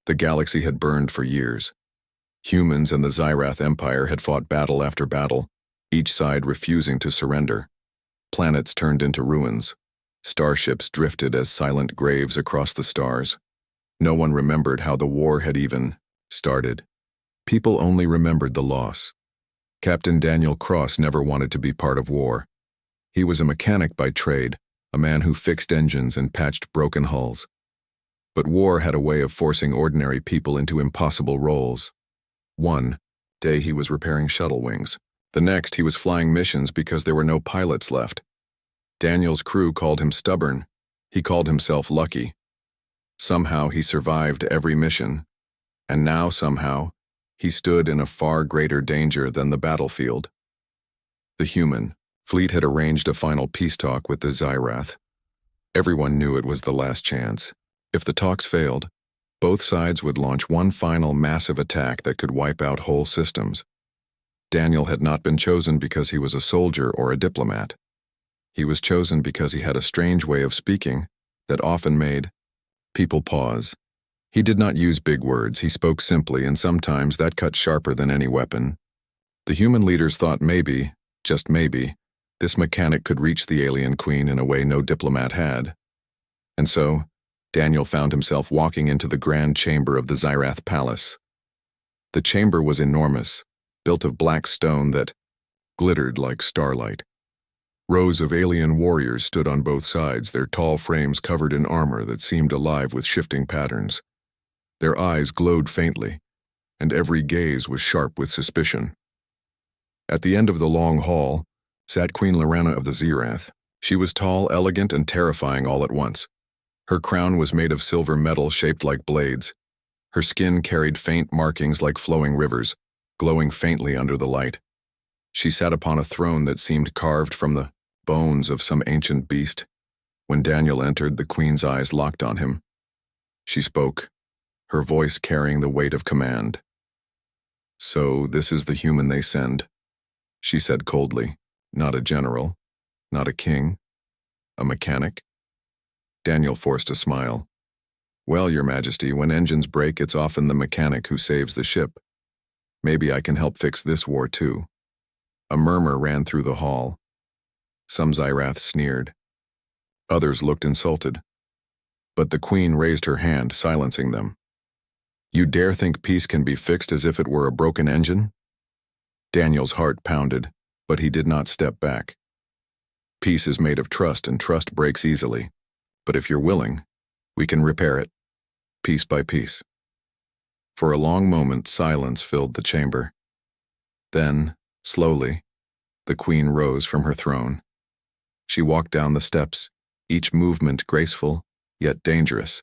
The galaxy had burned for years. Humans and the Xyrath Empire had fought battle after battle, each side refusing to surrender. Planets turned into ruins. Starships drifted as silent graves across the stars. No one remembered how the war had even started. People only remembered the loss. Captain Daniel Cross never wanted to be part of war. He was a mechanic by trade, a man who fixed engines and patched broken hulls. But war had a way of forcing ordinary people into impossible roles. One day he was repairing shuttle wings. The next he was flying missions because there were no pilots left. Daniel's crew called him stubborn. He called himself lucky. Somehow he survived every mission. And now somehow he stood in a far greater danger than the battlefield. The human fleet had arranged a final peace talk with the Xyrath. Everyone knew it was the last chance. If the talks failed, both sides would launch one final massive attack that could wipe out whole systems. Daniel had not been chosen because he was a soldier or a diplomat. He was chosen because he had a strange way of speaking that often made people pause. He did not use big words, he spoke simply, and sometimes that cut sharper than any weapon. The human leaders thought maybe, just maybe, this mechanic could reach the alien queen in a way no diplomat had. And so, Daniel found himself walking into the grand chamber of the Xyrath palace. The chamber was enormous, built of black stone that glittered like starlight. Rows of alien warriors stood on both sides, their tall frames covered in armor that seemed alive with shifting patterns. Their eyes glowed faintly, and every gaze was sharp with suspicion. At the end of the long hall sat Queen Lorana of the Xyrath. She was tall, elegant, and terrifying all at once. Her crown was made of silver metal shaped like blades. Her skin carried faint markings like flowing rivers, glowing faintly under the light. She sat upon a throne that seemed carved from the bones of some ancient beast. When Daniel entered, the queen's eyes locked on him. She spoke, her voice carrying the weight of command. "So this is the human they send," she said coldly. "Not a general, not a king, a mechanic?" Daniel forced a smile. "Well, Your Majesty, when engines break, it's often the mechanic who saves the ship. Maybe I can help fix this war too." A murmur ran through the hall. Some Xyraths sneered. Others looked insulted. But the queen raised her hand, silencing them. "You dare think peace can be fixed as if it were a broken engine?" Daniel's heart pounded, but he did not step back. "Peace is made of trust, and trust breaks easily. But if you're willing, we can repair it, piece by piece." For a long moment, silence filled the chamber. Then, slowly, the queen rose from her throne. She walked down the steps, each movement graceful, yet dangerous.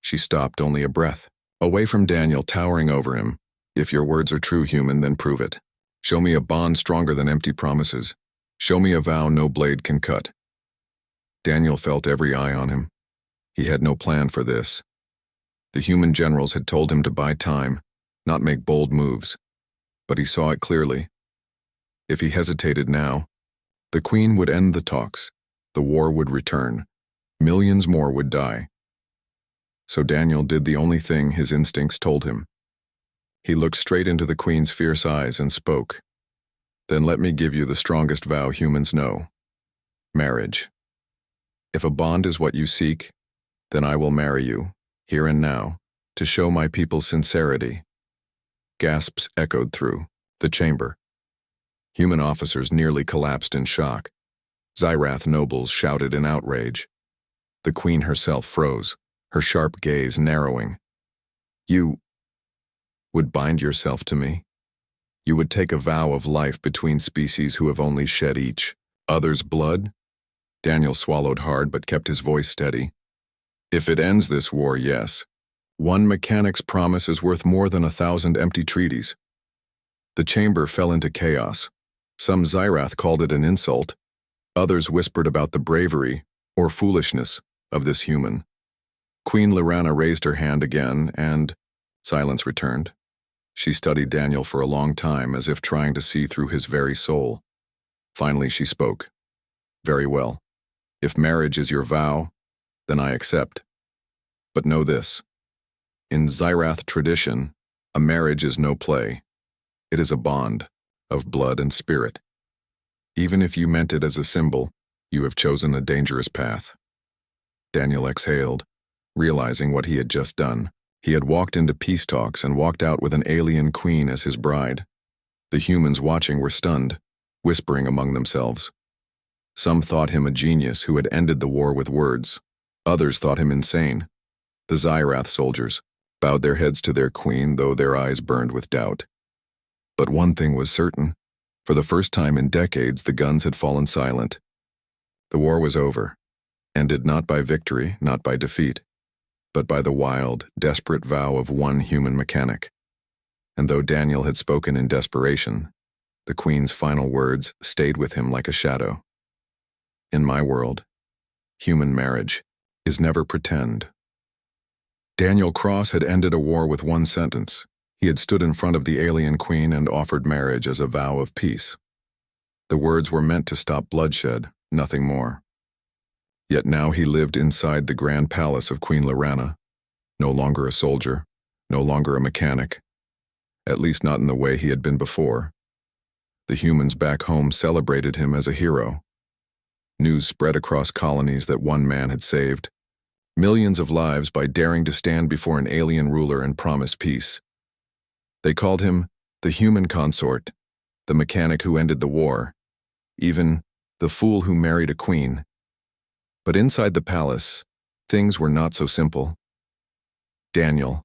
She stopped only a breath, away from Daniel, towering over him. "If your words are true, human, then prove it. Show me a bond stronger than empty promises. Show me a vow no blade can cut." Daniel felt every eye on him. He had no plan for this. The human generals had told him to buy time, not make bold moves. But he saw it clearly. If he hesitated now, the queen would end the talks, the war would return, millions more would die. So Daniel did the only thing his instincts told him. He looked straight into the queen's fierce eyes and spoke. "Then let me give you the strongest vow humans know. Marriage. If a bond is what you seek, then I will marry you, here and now, to show my people's sincerity." Gasps echoed through the chamber. Human officers nearly collapsed in shock. Xyrath nobles shouted in outrage. The queen herself froze, her sharp gaze narrowing. "You would bind yourself to me? You would take a vow of life between species who have only shed each other's blood?" Daniel swallowed hard but kept his voice steady. "If it ends this war, yes. One mechanic's promise is worth more than 1,000 empty treaties." The chamber fell into chaos. Some Xyrath called it an insult. Others whispered about the bravery, or foolishness, of this human. Queen Lorana raised her hand again, and silence returned. She studied Daniel for a long time, as if trying to see through his very soul. Finally she spoke. "Very well. If marriage is your vow, then I accept. But know this. In Zyrath tradition, a marriage is no play. It is a bond of blood and spirit. Even if you meant it as a symbol, you have chosen a dangerous path. Daniel exhaled, realizing what he had just done. He had walked into peace talks and walked out with an alien queen as his bride. The humans watching were stunned, whispering among themselves. Some thought him a genius who had ended the war with words. Others thought him insane. The Zyrath soldiers bowed their heads to their queen, though their eyes burned with doubt. But one thing was certain. For the first time in decades, the guns had fallen silent. The war was over, ended not by victory, not by defeat, but by the wild, desperate vow of one human mechanic. And though Daniel had spoken in desperation, the queen's final words stayed with him like a shadow. In my world, human marriage is never pretend. Daniel Cross had ended a war with one sentence. He had stood in front of the alien queen and offered marriage as a vow of peace. The words were meant to stop bloodshed, nothing more. Yet now he lived inside the grand palace of Queen Lorana, no longer a soldier, no longer a mechanic, at least not in the way he had been before. The humans back home celebrated him as a hero. News spread across colonies that one man had saved millions of lives by daring to stand before an alien ruler and promise peace. They called him the human consort, the mechanic who ended the war, even the fool who married a queen. But inside the palace, things were not so simple. Daniel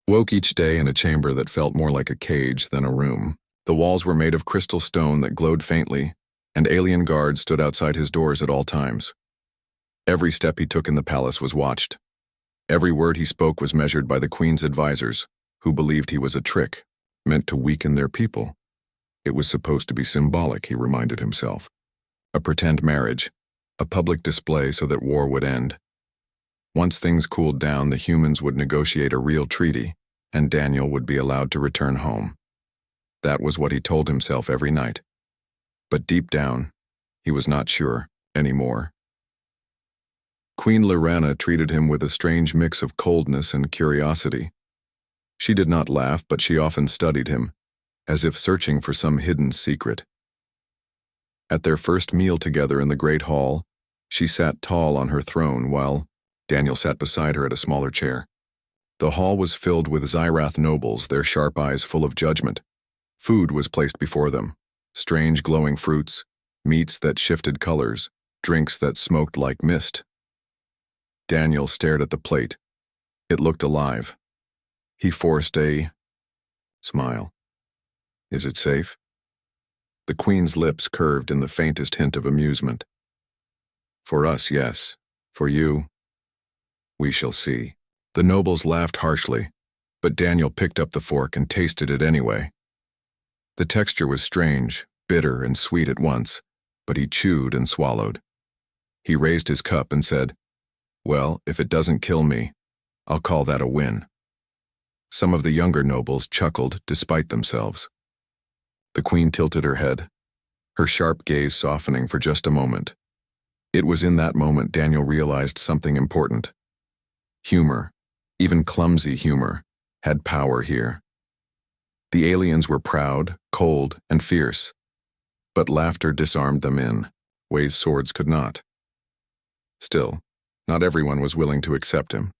woke each day in a chamber that felt more like a cage than a room. The walls were made of crystal stone that glowed faintly, and alien guards stood outside his doors at all times. Every step he took in the palace was watched. Every word he spoke was measured by the queen's advisors, who believed he was a trick, meant to weaken their people. It was supposed to be symbolic, he reminded himself. A pretend marriage, a public display so that war would end. Once things cooled down, the humans would negotiate a real treaty, and Daniel would be allowed to return home. That was what he told himself every night. But deep down, he was not sure anymore. Queen Lorana treated him with a strange mix of coldness and curiosity. She did not laugh, but she often studied him, as if searching for some hidden secret. At their first meal together in the great hall, she sat tall on her throne while Daniel sat beside her at a smaller chair. The hall was filled with Zyrath nobles, their sharp eyes full of judgment. Food was placed before them, strange glowing fruits, meats that shifted colors, drinks that smoked like mist. Daniel stared at the plate. It looked alive. He forced a smile. Is it safe? The queen's lips curved in the faintest hint of amusement. For us, yes. For you, we shall see. The nobles laughed harshly, but Daniel picked up the fork and tasted it anyway. The texture was strange, bitter and sweet at once, but he chewed and swallowed. He raised his cup and said, "Well, if it doesn't kill me, I'll call that a win." Some of the younger nobles chuckled despite themselves. The queen tilted her head, her sharp gaze softening for just a moment. It was in that moment Daniel realized something important. Humor, even clumsy humor, had power here. The aliens were proud, cold, and fierce, but laughter disarmed them in ways swords could not. Still, not everyone was willing to accept him.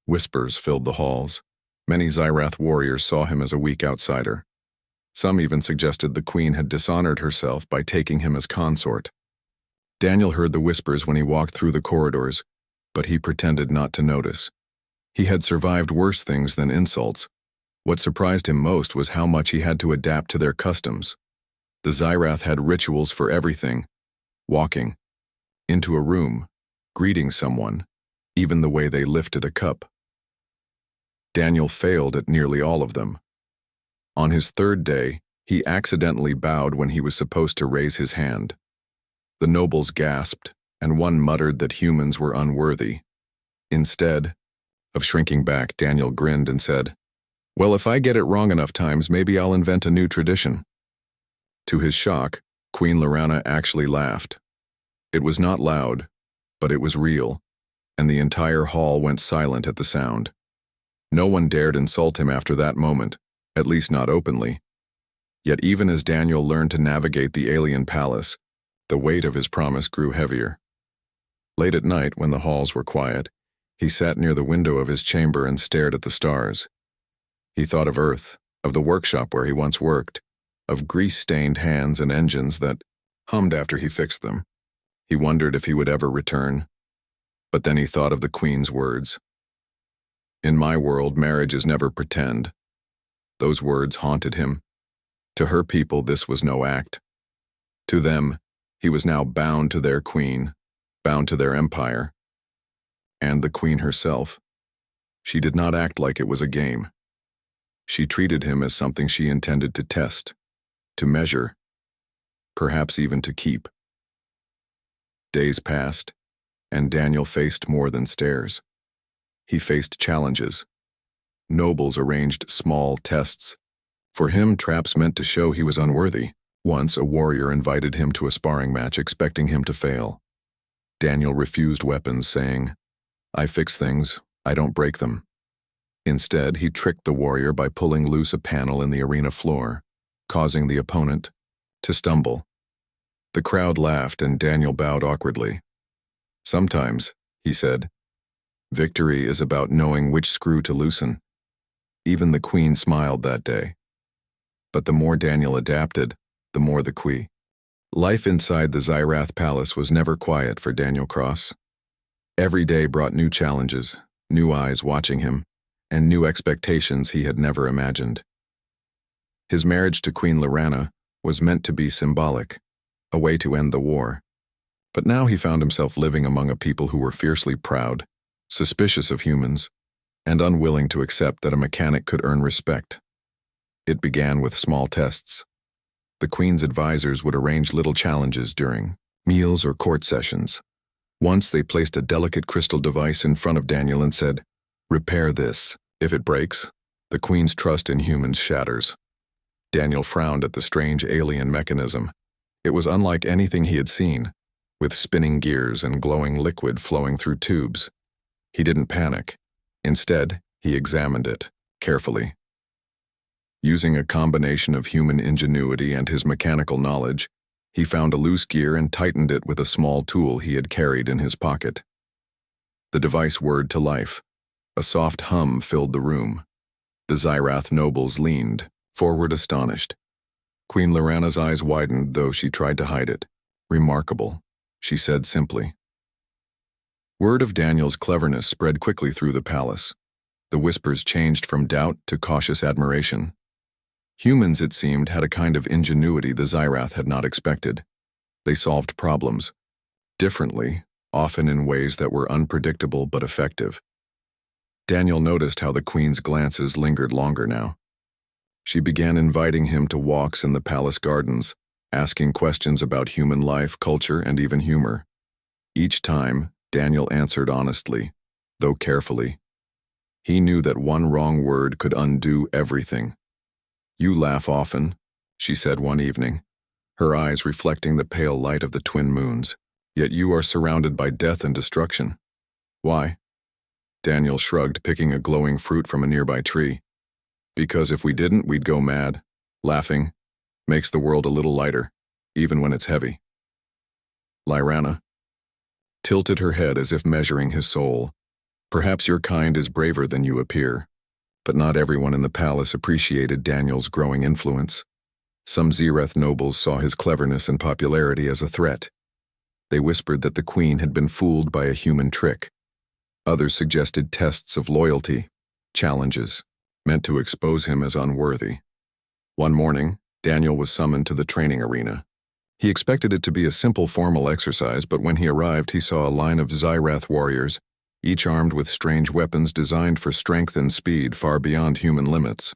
Whispers filled the halls. Many Zyrath warriors saw him as a weak outsider. Some even suggested the queen had dishonored herself by taking him as consort. Daniel heard the whispers when he walked through the corridors, but he pretended not to notice. He had survived worse things than insults. What surprised him most was how much he had to adapt to their customs. The Zyrath had rituals for everything: walking, into a room, greeting someone, even the way they lifted a cup. Daniel failed at nearly all of them. On his third day, he accidentally bowed when he was supposed to raise his hand. The nobles gasped, and one muttered that humans were unworthy. Instead of shrinking back, Daniel grinned and said, "Well, if I get it wrong enough times, maybe I'll invent a new tradition." To his shock, Queen Lorana actually laughed. It was not loud, but it was real, and the entire hall went silent at the sound. No one dared insult him after that moment, at least not openly. Yet even as Daniel learned to navigate the alien palace, the weight of his promise grew heavier. Late at night, when the halls were quiet, he sat near the window of his chamber and stared at the stars. He thought of Earth, of the workshop where he once worked, of grease-stained hands and engines that hummed after he fixed them. He wondered if he would ever return. But then he thought of the Queen's words. "In my world, marriage is never pretend." Those words haunted him. To her people, this was no act. To them, he was now bound to their queen, bound to their empire. And the Queen herself. She did not act like it was a game. She treated him as something she intended to test, to measure, perhaps even to keep. Days passed, and Daniel faced more than stares. He faced challenges. Nobles arranged small tests. For him, traps meant to show he was unworthy. Once, a warrior invited him to a sparring match, expecting him to fail. Daniel refused weapons, saying, "I fix things, I don't break them." Instead, he tricked the warrior by pulling loose a panel in the arena floor, causing the opponent to stumble. The crowd laughed, and Daniel bowed awkwardly. "Sometimes," he said, "victory is about knowing which screw to loosen." Even the Queen smiled that day. But the more Daniel adapted, the more the Queen. Life inside the Xyrath Palace was never quiet for Daniel Cross. Every day brought new challenges, new eyes watching him, and new expectations he had never imagined. His marriage to Queen Lorana was meant to be symbolic, a way to end the war. But now he found himself living among a people who were fiercely proud, suspicious of humans, and unwilling to accept that a mechanic could earn respect. It began with small tests. The Queen's advisors would arrange little challenges during meals or court sessions. Once they placed a delicate crystal device in front of Daniel and said, "Repair this. If it breaks, the Queen's trust in humans shatters." Daniel frowned at the strange alien mechanism. It was unlike anything he had seen, with spinning gears and glowing liquid flowing through tubes. He didn't panic. Instead, he examined it carefully. Using a combination of human ingenuity and his mechanical knowledge, he found a loose gear and tightened it with a small tool he had carried in his pocket. The device whirred to life. A soft hum filled the room. The Xyrath nobles leaned forward, astonished. Queen Lorana's eyes widened, though she tried to hide it. "Remarkable," she said simply. Word of Daniel's cleverness spread quickly through the palace. The whispers changed from doubt to cautious admiration. Humans, it seemed, had a kind of ingenuity the Xyrath had not expected. They solved problems differently, often in ways that were unpredictable but effective. Daniel noticed how the Queen's glances lingered longer now. She began inviting him to walks in the palace gardens, asking questions about human life, culture, and even humor. Each time, Daniel answered honestly, though carefully. He knew that one wrong word could undo everything. "You laugh often," she said one evening, her eyes reflecting the pale light of the twin moons. "Yet you are surrounded by death and destruction. Why?" Daniel shrugged, picking a glowing fruit from a nearby tree. "Because if we didn't, we'd go mad. Laughing makes the world a little lighter, even when it's heavy." Lorana tilted her head as if measuring his soul. "Perhaps your kind is braver than you appear." But not everyone in the palace appreciated Daniel's growing influence. Some Xyrath nobles saw his cleverness and popularity as a threat. They whispered that the Queen had been fooled by a human trick. Others suggested tests of loyalty, challenges, meant to expose him as unworthy. One morning, Daniel was summoned to the training arena. He expected it to be a simple formal exercise, but when he arrived, he saw a line of Xyrath warriors, each armed with strange weapons designed for strength and speed far beyond human limits.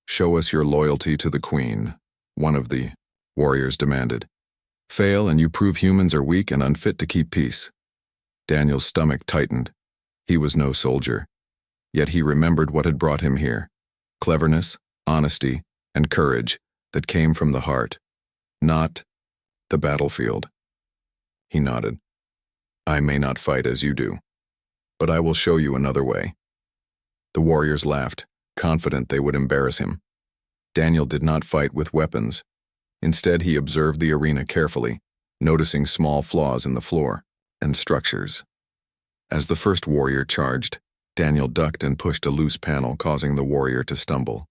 "Show us your loyalty to the Queen," one of the warriors demanded. "Fail and you prove humans are weak and unfit to keep peace." Daniel's stomach tightened. He was no soldier. Yet he remembered what had brought him here. Cleverness, honesty, and courage that came from the heart, not the battlefield. He nodded. "I may not fight as you do, but I will show you another way." The warriors laughed, confident they would embarrass him. Daniel did not fight with weapons. Instead, he observed the arena carefully, noticing small flaws in the floor and structures. As the first warrior charged, Daniel ducked and pushed a loose panel, causing the warrior to stumble.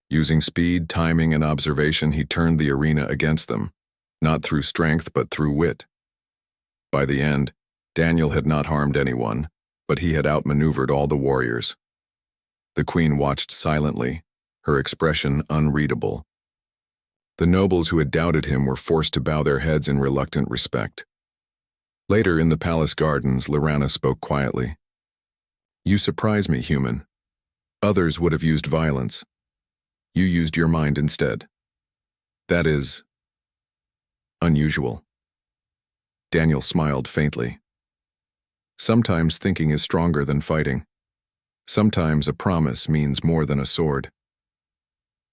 Using speed, timing, and observation, he turned the arena against them, not through strength but through wit. By the end, Daniel had not harmed anyone, but he had outmaneuvered all the warriors. The queen watched silently, her expression unreadable. The nobles who had doubted him were forced to bow their heads in reluctant respect. Later in the palace gardens, Lorana spoke quietly. "You surprise me, human. Others would have used violence. You used your mind instead. That is unusual." Daniel smiled faintly. Sometimes thinking is stronger than fighting. Sometimes a promise means more than a sword.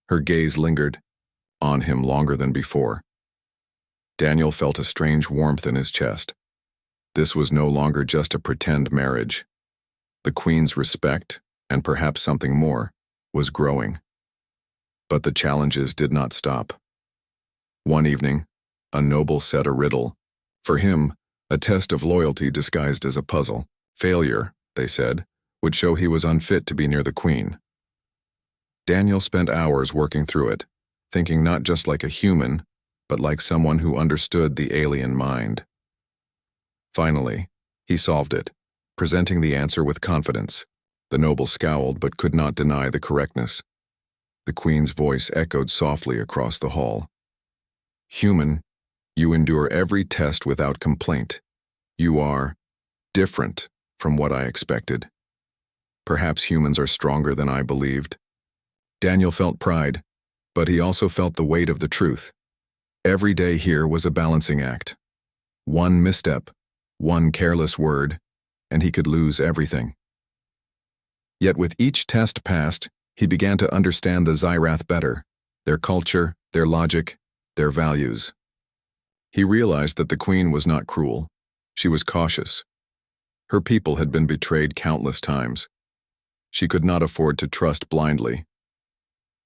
Her gaze lingered on him longer than before. Daniel felt a strange warmth in his chest. This was no longer just a pretend marriage. The queen's respect, and perhaps something more, was growing. But the challenges did not stop. One evening, a noble set a riddle. For him, a test of loyalty disguised as a puzzle. Failure, they said, would show he was unfit to be near the queen. Daniel spent hours working through it, thinking not just like a human, but like someone who understood the alien mind. Finally, he solved it, presenting the answer with confidence. The noble scowled but could not deny the correctness. The queen's voice echoed softly across the hall. "Human, you endure every test without complaint. You are different from what I expected. Perhaps humans are stronger than I believed." Daniel felt pride, but he also felt the weight of the truth. Every day here was a balancing act. One misstep, one careless word, and he could lose everything. Yet with each test passed, he began to understand the Xyrath better, their culture, their logic, their values. He realized that the queen was not cruel. She was cautious. Her people had been betrayed countless times. She could not afford to trust blindly.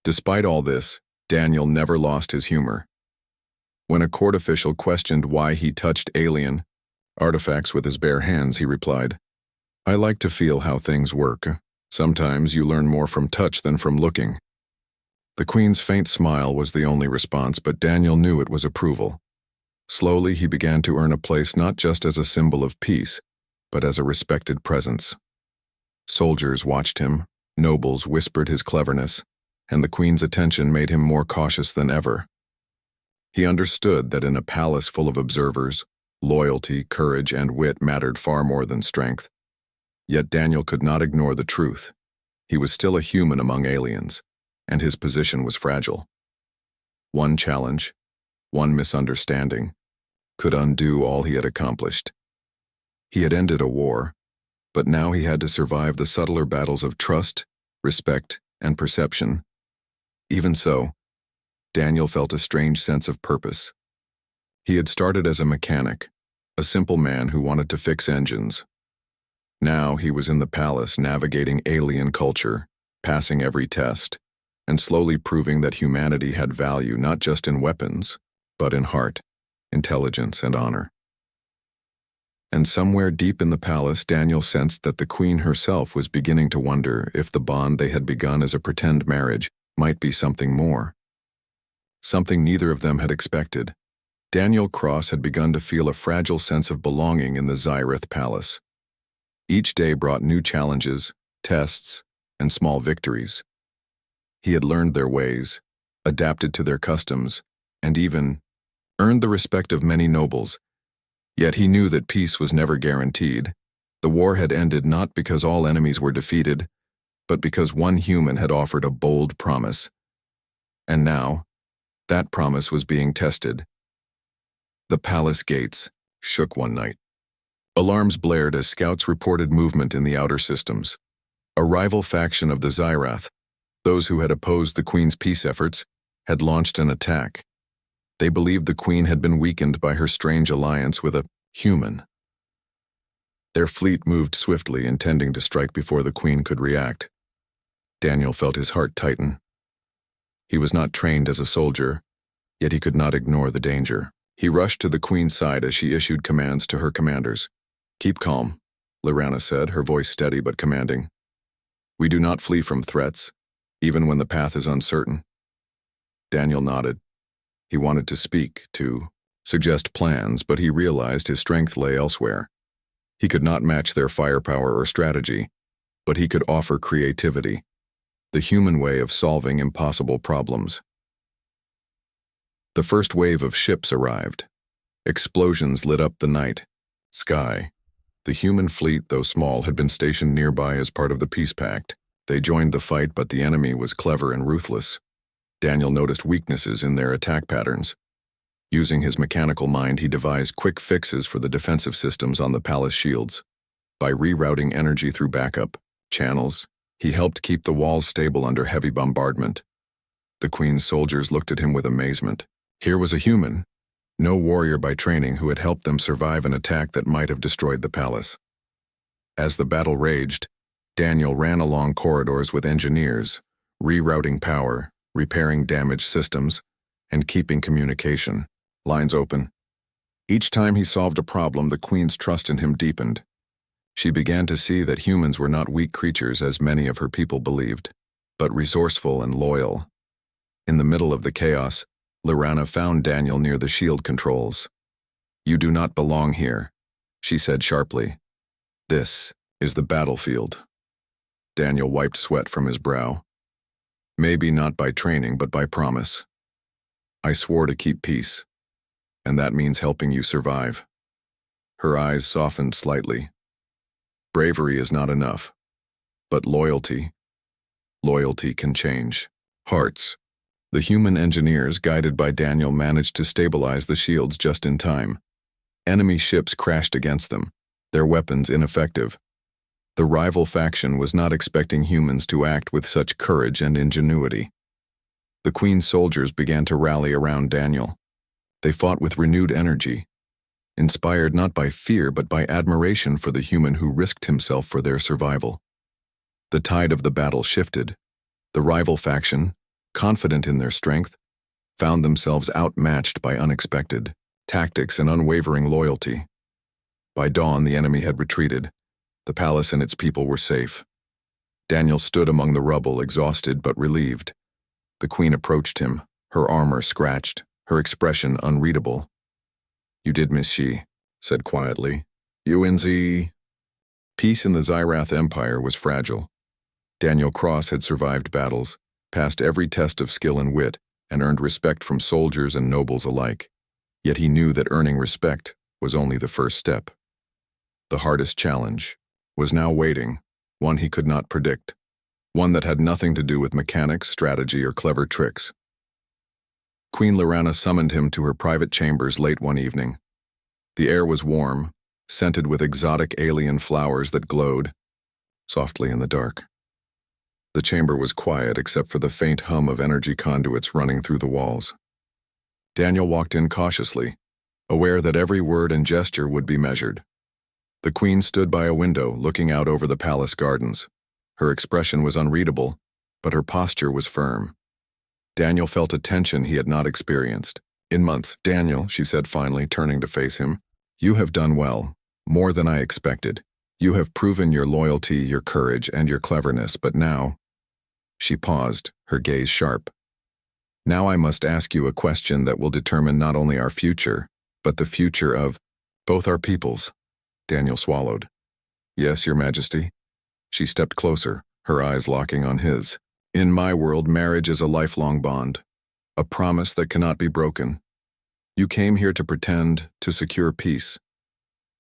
Despite all this, Daniel never lost his humor. When a court official questioned why he touched alien artifacts with his bare hands, he replied, "I like to feel how things work. Sometimes you learn more from touch than from looking." The queen's faint smile was the only response, but Daniel knew it was approval. Slowly, he began to earn a place not just as a symbol of peace, but as a respected presence. Soldiers watched him, nobles whispered his cleverness, and the queen's attention made him more cautious than ever. He understood that in a palace full of observers, loyalty, courage, and wit mattered far more than strength. Yet Daniel could not ignore the truth. He was still a human among aliens, and his position was fragile. One challenge, one misunderstanding, could undo all he had accomplished. He had ended a war, but now he had to survive the subtler battles of trust, respect, and perception. Even so, Daniel felt a strange sense of purpose. He had started as a mechanic, a simple man who wanted to fix engines. Now he was in the palace navigating alien culture, passing every test, and slowly proving that humanity had value not just in weapons, but in heart, intelligence, and honor. And somewhere deep in the palace, Daniel sensed that the queen herself was beginning to wonder if the bond they had begun as a pretend marriage might be something more. Something neither of them had expected. Daniel Cross had begun to feel a fragile sense of belonging in the Xyrath palace. Each day brought new challenges, tests, and small victories. He had learned their ways, adapted to their customs, and even earned the respect of many nobles. Yet he knew that peace was never guaranteed. The war had ended not because all enemies were defeated, but because one human had offered a bold promise. And now, that promise was being tested. The palace gates shook one night. Alarms blared as scouts reported movement in the outer systems. A rival faction of the Xyrath, those who had opposed the queen's peace efforts, had launched an attack. They believed the queen had been weakened by her strange alliance with a human. Their fleet moved swiftly, intending to strike before the queen could react. Daniel felt his heart tighten. He was not trained as a soldier, yet he could not ignore the danger. He rushed to the Queen's side as she issued commands to her commanders. "Keep calm," Lorana said, her voice steady but commanding. "We do not flee from threats, even when the path is uncertain." Daniel nodded. He wanted to speak, to suggest plans, but he realized his strength lay elsewhere. He could not match their firepower or strategy, but he could offer creativity, the human way of solving impossible problems. The first wave of ships arrived. Explosions lit up the night sky. The human fleet, though small, had been stationed nearby as part of the peace pact. They joined the fight, but the enemy was clever and ruthless. Daniel noticed weaknesses in their attack patterns. Using his mechanical mind, he devised quick fixes for the defensive systems on the palace shields. By rerouting energy through backup channels, he helped keep the walls stable under heavy bombardment. The Queen's soldiers looked at him with amazement. Here was a human, no warrior by training, who had helped them survive an attack that might have destroyed the palace. As the battle raged, Daniel ran along corridors with engineers, rerouting power, repairing damaged systems, and keeping communication lines open. Each time he solved a problem, the Queen's trust in him deepened. She began to see that humans were not weak creatures as many of her people believed, but resourceful and loyal. In the middle of the chaos, Lorana found Daniel near the shield controls. "You do not belong here," she said sharply. "This is the battlefield." Daniel wiped sweat from his brow. "Maybe not by training, but by promise. I swore to keep peace, and that means helping you survive." Her eyes softened slightly. "Bravery is not enough, but loyalty can change hearts." The human engineers, guided by Daniel, managed to stabilize the shields just in time. Enemy ships crashed against them, their weapons ineffective. The rival faction was not expecting humans to act with such courage and ingenuity. The Queen's soldiers began to rally around Daniel. They fought with renewed energy, inspired not by fear but by admiration for the human who risked himself for their survival. The tide of the battle shifted. The rival faction, confident in their strength, found themselves outmatched by unexpected tactics and unwavering loyalty. By dawn, the enemy had retreated. The palace and its people were safe. Daniel stood among the rubble, exhausted but relieved. The Queen approached him, her armor scratched, her expression unreadable. "You did miss," she said quietly. "UNZ." Peace in the Xyrath Empire was fragile. Daniel Cross had survived battles, passed every test of skill and wit, and earned respect from soldiers and nobles alike. Yet he knew that earning respect was only the first step. The hardest challenge was now waiting, one he could not predict, one that had nothing to do with mechanics, strategy, or clever tricks. Queen Lorana summoned him to her private chambers late one evening. The air was warm, scented with exotic alien flowers that glowed softly in the dark. The chamber was quiet except for the faint hum of energy conduits running through the walls. Daniel walked in cautiously, aware that every word and gesture would be measured. The Queen stood by a window, looking out over the palace gardens. Her expression was unreadable, but her posture was firm. Daniel felt a tension he had not experienced in months. "Daniel," she said finally, turning to face him, "you have done well, more than I expected. You have proven your loyalty, your courage, and your cleverness, but now—" She paused, her gaze sharp. "Now I must ask you a question that will determine not only our future, but the future of both our peoples." Daniel swallowed. "Yes, Your Majesty." She stepped closer, her eyes locking on his. "In my world, marriage is a lifelong bond, a promise that cannot be broken. You came here to pretend, to secure peace.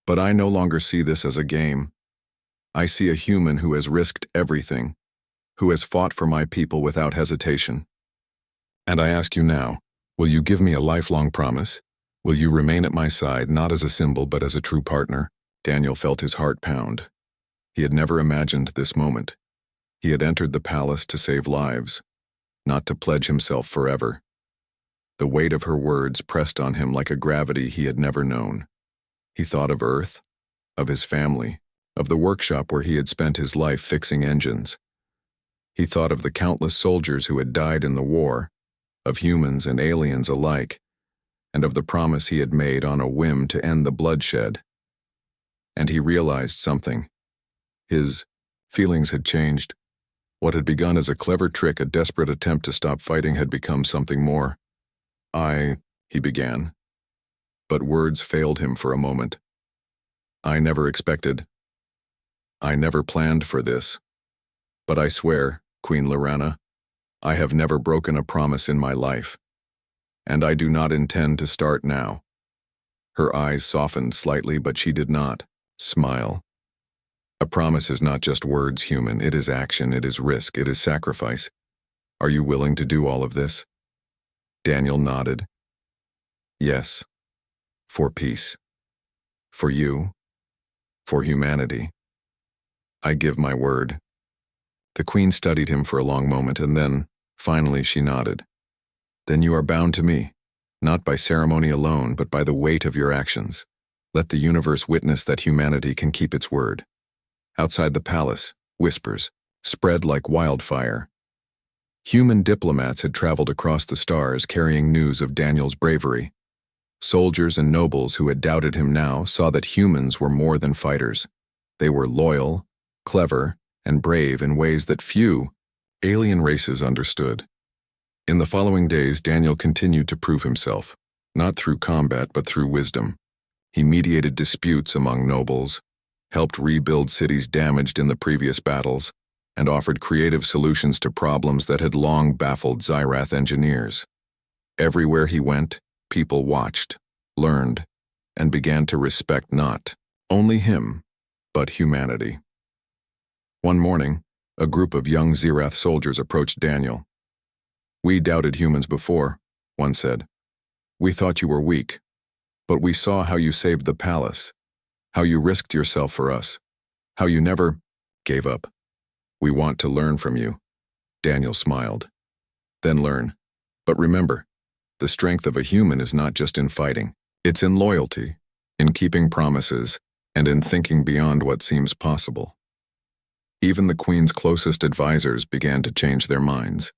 But I no longer see this as a game. I see a human who has risked everything, who has fought for my people without hesitation. And I ask you now, will you give me a lifelong promise? Will you remain at my side, not as a symbol but as a true partner?" Daniel felt his heart pound. He had never imagined this moment. He had entered the palace to save lives, not to pledge himself forever. The weight of her words pressed on him like a gravity he had never known. He thought of Earth, of his family, of the workshop where he had spent his life fixing engines. He thought of the countless soldiers who had died in the war, of humans and aliens alike, and of the promise he had made on a whim to end the bloodshed. And he realized something. His feelings had changed. What had begun as a clever trick, a desperate attempt to stop fighting, had become something more. He began. But words failed him for a moment. I never planned for this. But I swear, Queen Lorana, I have never broken a promise in my life. And I do not intend to start now. Her eyes softened slightly, but she did not smile. A promise is not just words, human. It is action, it is risk, it is sacrifice. Are you willing to do all of this? Daniel nodded. Yes. For peace. For you. For humanity. I give my word. The queen studied him for a long moment, and then, finally, she nodded. Then you are bound to me, not by ceremony alone, but by the weight of your actions. Let the universe witness that humanity can keep its word. Outside the palace, whispers spread like wildfire. Human diplomats had traveled across the stars carrying news of Daniel's bravery. Soldiers and nobles who had doubted him now saw that humans were more than fighters. They were loyal, clever, and brave in ways that few alien races understood. In the following days, Daniel continued to prove himself, not through combat but through wisdom. He mediated disputes among nobles, helped rebuild cities damaged in the previous battles, and offered creative solutions to problems that had long baffled Xyrath engineers. Everywhere he went, people watched, learned, and began to respect not only him, but humanity. One morning, a group of young Xyrath soldiers approached Daniel. We doubted humans before, one said. We thought you were weak, but we saw how you saved the palace, how you risked yourself for us, how you never gave up. We want to learn from you. Daniel smiled. Then learn. But remember, the strength of a human is not just in fighting. It's in loyalty, in keeping promises, and in thinking beyond what seems possible. Even the queen's closest advisors began to change their minds.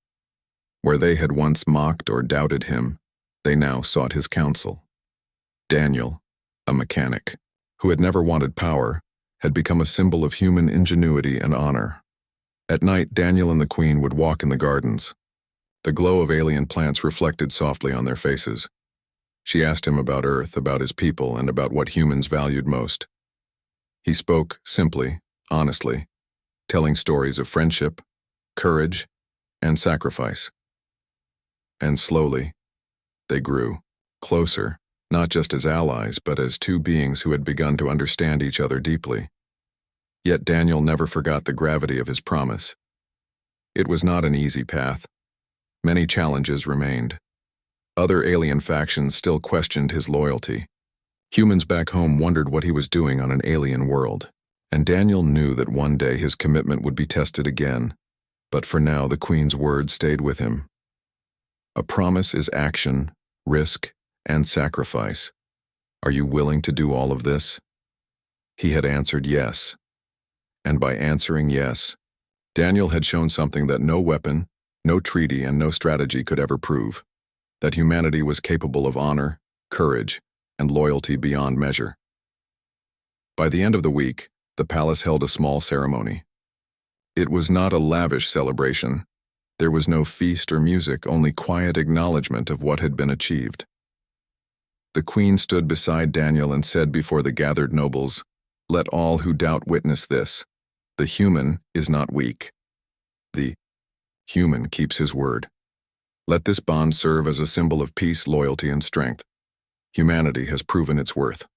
Where they had once mocked or doubted him, they now sought his counsel. Daniel, a mechanic, who had never wanted power, had become a symbol of human ingenuity and honor. At night, Daniel and the queen would walk in the gardens. The glow of alien plants reflected softly on their faces. She asked him about Earth, about his people, and about what humans valued most. He spoke simply, honestly, telling stories of friendship, courage, and sacrifice. And slowly, they grew closer, not just as allies, but as two beings who had begun to understand each other deeply. Yet Daniel never forgot the gravity of his promise. It was not an easy path. Many challenges remained. Other alien factions still questioned his loyalty. Humans back home wondered what he was doing on an alien world, and Daniel knew that one day his commitment would be tested again. But for now, the queen's word stayed with him. A promise is action, risk, and sacrifice. Are you willing to do all of this? He had answered yes. And by answering yes, Daniel had shown something that no weapon, no treaty, and no strategy could ever prove: that humanity was capable of honor, courage, and loyalty beyond measure. By the end of the week, the palace held a small ceremony. It was not a lavish celebration. There was no feast or music, only quiet acknowledgement of what had been achieved. The queen stood beside Daniel and said before the gathered nobles, "Let all who doubt witness this. The human is not weak. The human keeps his word. Let this bond serve as a symbol of peace, loyalty, and strength. Humanity has proven its worth."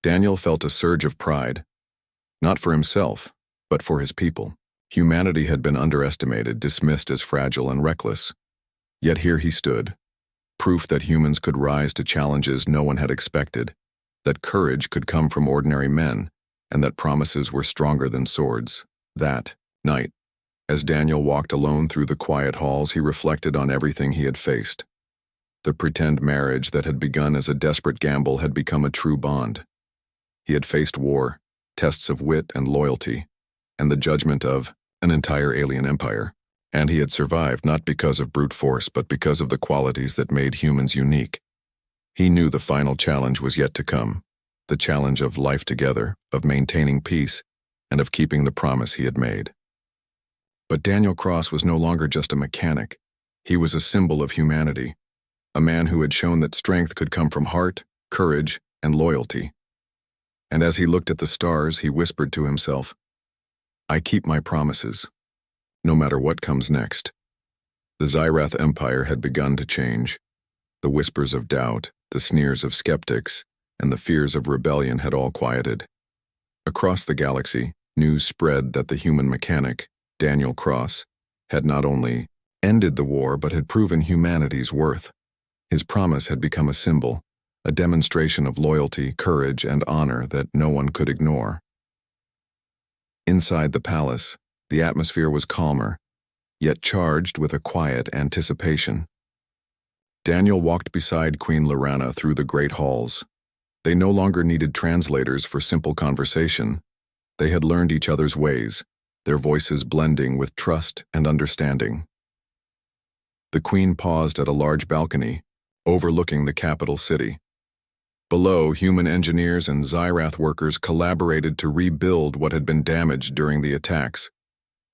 Daniel felt a surge of pride, not for himself, but for his people. Humanity had been underestimated, dismissed as fragile and reckless. Yet here he stood, proof that humans could rise to challenges no one had expected, that courage could come from ordinary men, and that promises were stronger than swords. That night, as Daniel walked alone through the quiet halls, he reflected on everything he had faced. The pretend marriage that had begun as a desperate gamble had become a true bond. He had faced war, tests of wit and loyalty, and the judgment of an entire alien empire. And he had survived not because of brute force, but because of the qualities that made humans unique. He knew the final challenge was yet to come, the challenge of life together, of maintaining peace, and of keeping the promise he had made. But Daniel Cross was no longer just a mechanic. He was a symbol of humanity, a man who had shown that strength could come from heart, courage, and loyalty. And as he looked at the stars, he whispered to himself, "I keep my promises, no matter what comes next." The Xyrath Empire had begun to change. The whispers of doubt, the sneers of skeptics, and the fears of rebellion had all quieted. Across the galaxy, news spread that the human mechanic, Daniel Cross, had not only ended the war but had proven humanity's worth. His promise had become a symbol, a demonstration of loyalty, courage, and honor that no one could ignore. Inside the palace, the atmosphere was calmer, yet charged with a quiet anticipation. Daniel walked beside Queen Lorana through the great halls. They no longer needed translators for simple conversation. They had learned each other's ways, their voices blending with trust and understanding. The Queen paused at a large balcony, overlooking the capital city. Below, human engineers and Xyrath workers collaborated to rebuild what had been damaged during the attacks.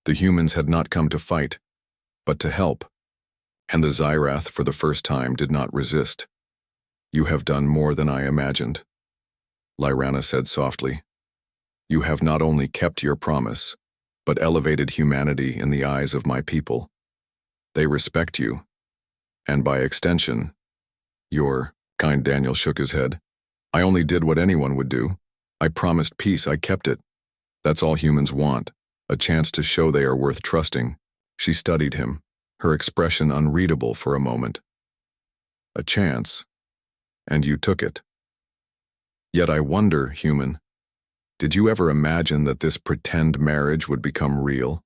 The humans had not come to fight, but to help. And the Xyrath, for the first time, did not resist. "You have done more than I imagined," Lorana said softly. "You have not only kept your promise, but elevated humanity in the eyes of my people. They respect you, and by extension, your..." Kind Daniel shook his head. "I only did what anyone would do. I promised peace, I kept it. That's all humans want, a chance to show they are worth trusting." She studied him, her expression unreadable for a moment. "A chance, and you took it. Yet I wonder, human, did you ever imagine that this pretend marriage would become real?"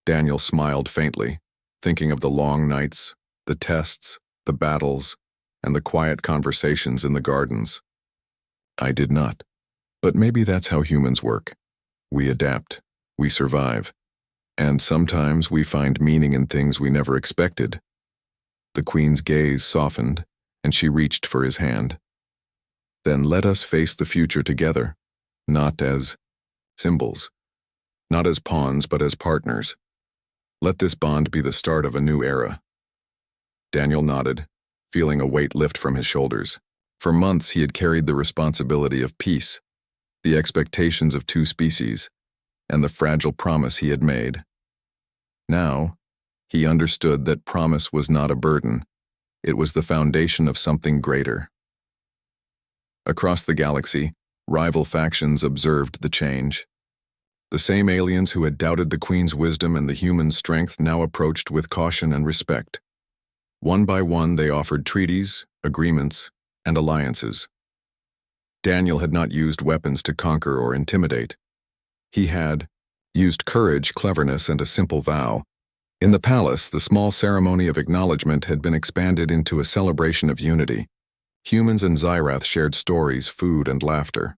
Daniel smiled faintly, thinking of the long nights, the tests, the battles, and the quiet conversations in the gardens. "I did not. But maybe that's how humans work. We adapt, we survive, and sometimes we find meaning in things we never expected." The Queen's gaze softened, and she reached for his hand. "Then let us face the future together, not as symbols, not as pawns, but as partners. Let this bond be the start of a new era." Daniel nodded, feeling a weight lift from his shoulders. For months he had carried the responsibility of peace, the expectations of two species, and the fragile promise he had made. Now, he understood that promise was not a burden. It was the foundation of something greater. Across the galaxy, rival factions observed the change. The same aliens who had doubted the Queen's wisdom and the human strength now approached with caution and respect. One by one, they offered treaties, agreements, and alliances. Daniel had not used weapons to conquer or intimidate. He had used courage, cleverness, and a simple vow. In the palace, the small ceremony of acknowledgement had been expanded into a celebration of unity. Humans and Xyrath shared stories, food, and laughter.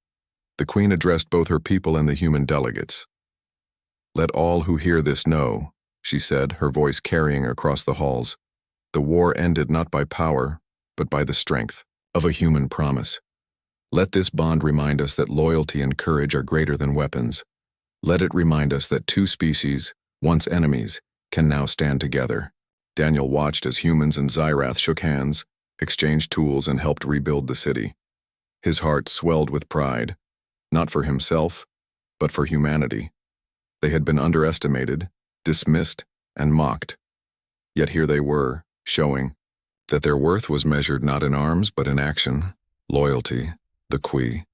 The Queen addressed both her people and the human delegates. "Let all who hear this know," she said, her voice carrying across the halls. "The war ended not by power, but by the strength of a human promise. Let this bond remind us that loyalty and courage are greater than weapons. Let it remind us that two species, once enemies, can now stand together." Daniel watched as humans and Xyrath shook hands, exchanged tools, and helped rebuild the city. His heart swelled with pride, not for himself, but for humanity. They had been underestimated, dismissed, and mocked. Yet here they were, showing that their worth was measured not in arms but in action, loyalty, the qui.